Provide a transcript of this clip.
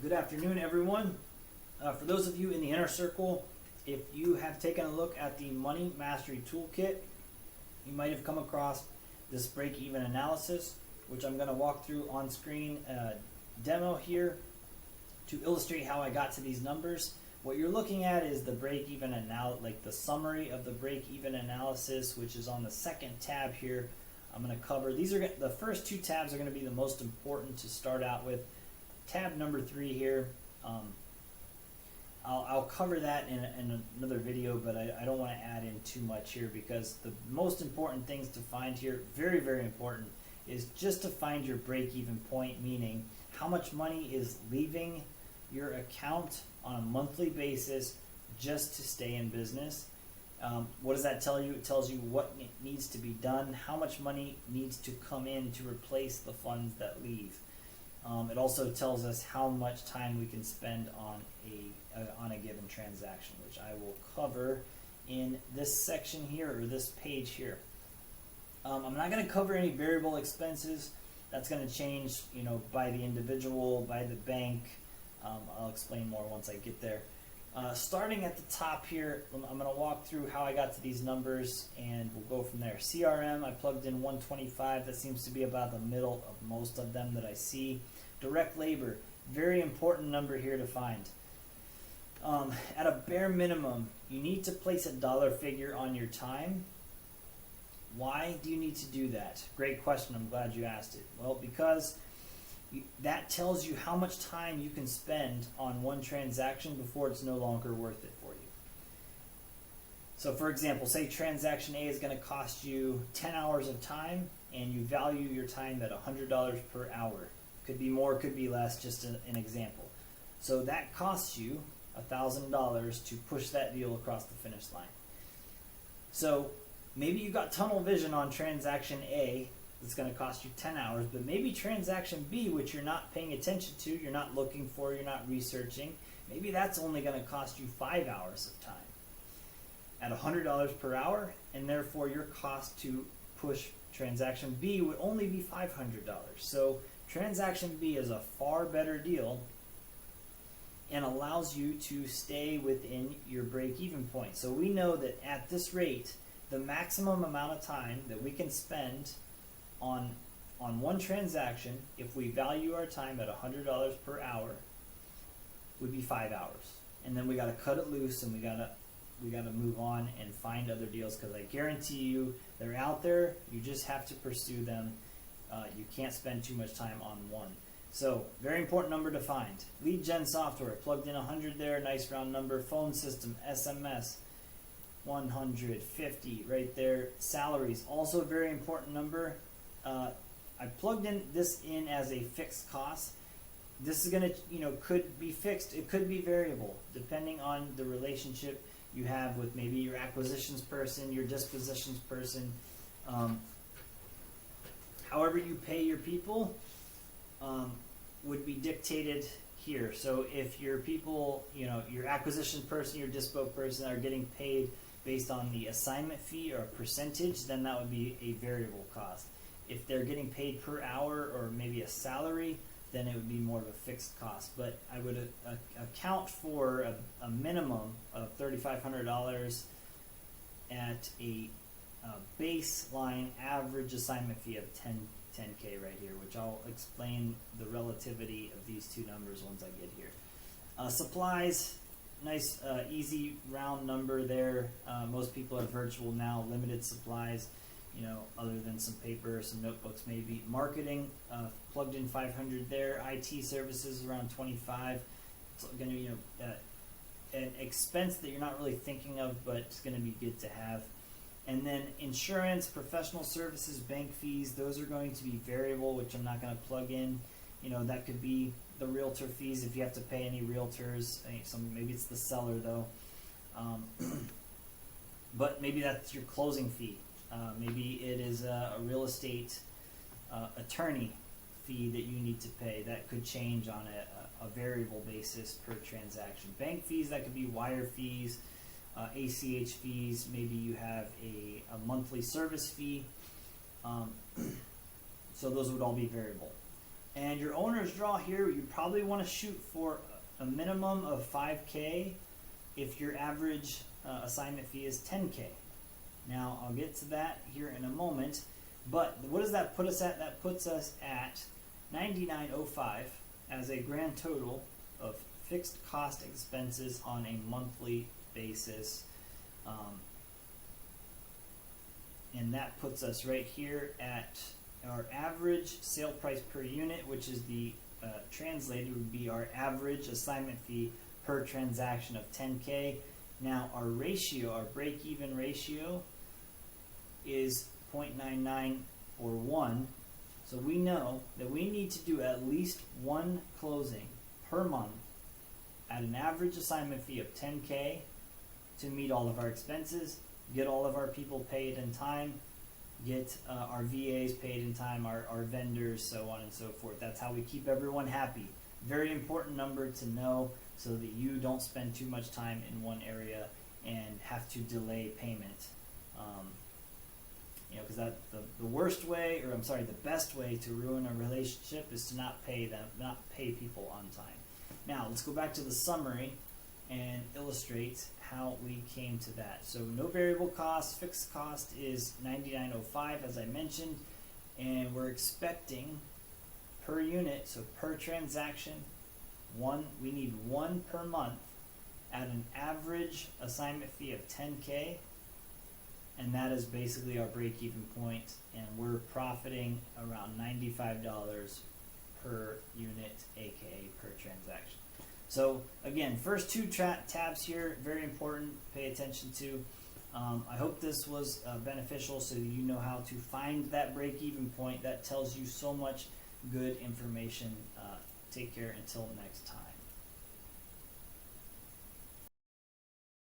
Good afternoon, everyone. For those of you in the inner circle, if you have taken a look at the Money Mastery Toolkit, you might have come across this break-even analysis, which I'm going to walk through on screen demo here to illustrate how I got to these numbers. What you're looking at is the break-even like the summary of the break-even analysis, which is on the second tab here. I'm going to cover these are the first two tabs are going to be the most important to start out with. Tab number 3 here. I'll cover that in another video, but I don't want to add in too much here because the most important things to find here, very, very important, is just to find your break-even point, meaning how much money is leaving your account on a monthly basis just to stay in business. What does that tell you? It tells you what needs to be done, how much money needs to come in to replace the funds that leave. It also tells us how much time we can spend on a given transaction, which I will cover in this section here, or this page here. I'm not going to cover any variable expenses. That's going to change, by the individual, by the bank. I'll explain more once I get there. Starting at the top here, I'm going to walk through how I got to these numbers, and we'll go from there. CRM, I plugged in 125. That seems to be about the middle of most of them that I see. Direct labor, very important number here to find. At a bare minimum, you need to place a dollar figure on your time. Why do you need to do that? Great question. I'm glad you asked it. Well, because that tells you how much time you can spend on one transaction before it's no longer worth it for you. So for example, say transaction A is going to cost you 10 hours of time, and you value your time at $100 per hour. Could be more, could be less, just an example. So that costs you $1,000 to push that deal across the finish line. So maybe you got tunnel vision on transaction A, it's going to cost you 10 hours, but maybe transaction B, which you're not paying attention to, you're not looking for, you're not researching, maybe that's only going to cost you 5 hours of time at $100 per hour, and therefore your cost to push transaction B would only be $500. So transaction B is a far better deal and allows you to stay within your break-even point. So we know that at this rate, the maximum amount of time that we can spend on one transaction, if we value our time at $100 per hour, would be 5 hours. And then we got to cut it loose, and we got to move on and find other deals, because I guarantee you they're out there. You just have to pursue them. You can't spend too much time on one. So very important number to find. Lead gen software, plugged in 100 there, nice round number. Phone system, SMS, 150 right there. Salaries, also a very important number. I plugged this in as a fixed cost. This is going to, could be fixed. It could be variable, depending on the relationship you have with maybe your acquisitions person, your dispositions person. However you pay your people would be dictated here. So if your people, your acquisition person, your dispo person are getting paid based on the assignment fee or a percentage, then that would be a variable cost. If they're getting paid per hour or maybe a salary, then it would be more of a fixed cost. But I would account for a minimum of $3,500 at a baseline average assignment fee of 10K right here, which I'll explain the relativity of these two numbers once I get here. Supplies, nice easy round number there. Most people are virtual now, limited supplies, other than some paper, some notebooks maybe. Marketing, plugged in 500 there. IT services around 25. It's going to be an expense that you're not really thinking of, but it's going to be good to have. And then insurance, professional services, bank fees, those are going to be variable, which I'm not going to plug in. That could be the realtor fees if you have to pay any realtors. Maybe it's the seller though. But maybe that's your closing fee. Maybe it is a real estate attorney fee that you need to pay. That could change on a variable basis per transaction. Bank fees, that could be wire fees, ACH fees. Maybe you have a monthly service fee. So those would all be variable. And your owner's draw here, you probably want to shoot for a minimum of 5K if your average assignment fee is 10K. Now, I'll get to that here in a moment, but what does that put us at? That puts us at $99.05 as a grand total of fixed cost expenses on a monthly basis. And that puts us right here at our average sale price per unit, which is the translated would be our average assignment fee per transaction of 10K. Now our ratio, our break-even ratio is 0.99 or 1. So we know that we need to do at least one closing per month at an average assignment fee of 10K to meet all of our expenses, get all of our people paid in time, get our VAs paid in time, our vendors, so on and so forth. That's how we keep everyone happy. Very important number to know so that you don't spend too much time in one area and have to delay payment. Because the worst way, or I'm sorry, the best way to ruin a relationship is to not pay people on time. Now let's go back to the summary and illustrate how we came to that. So no variable cost, fixed cost is $99.05 as I mentioned, and we're expecting per unit, so per transaction, we need one per month at an average assignment fee of 10K, and that is basically our break-even point, and we're profiting around $95 per unit, aka per transaction. So again, first two tabs here, very important, pay attention to. I hope this was beneficial so that you know how to find that break-even point. That tells you so much good information. Take care until next time.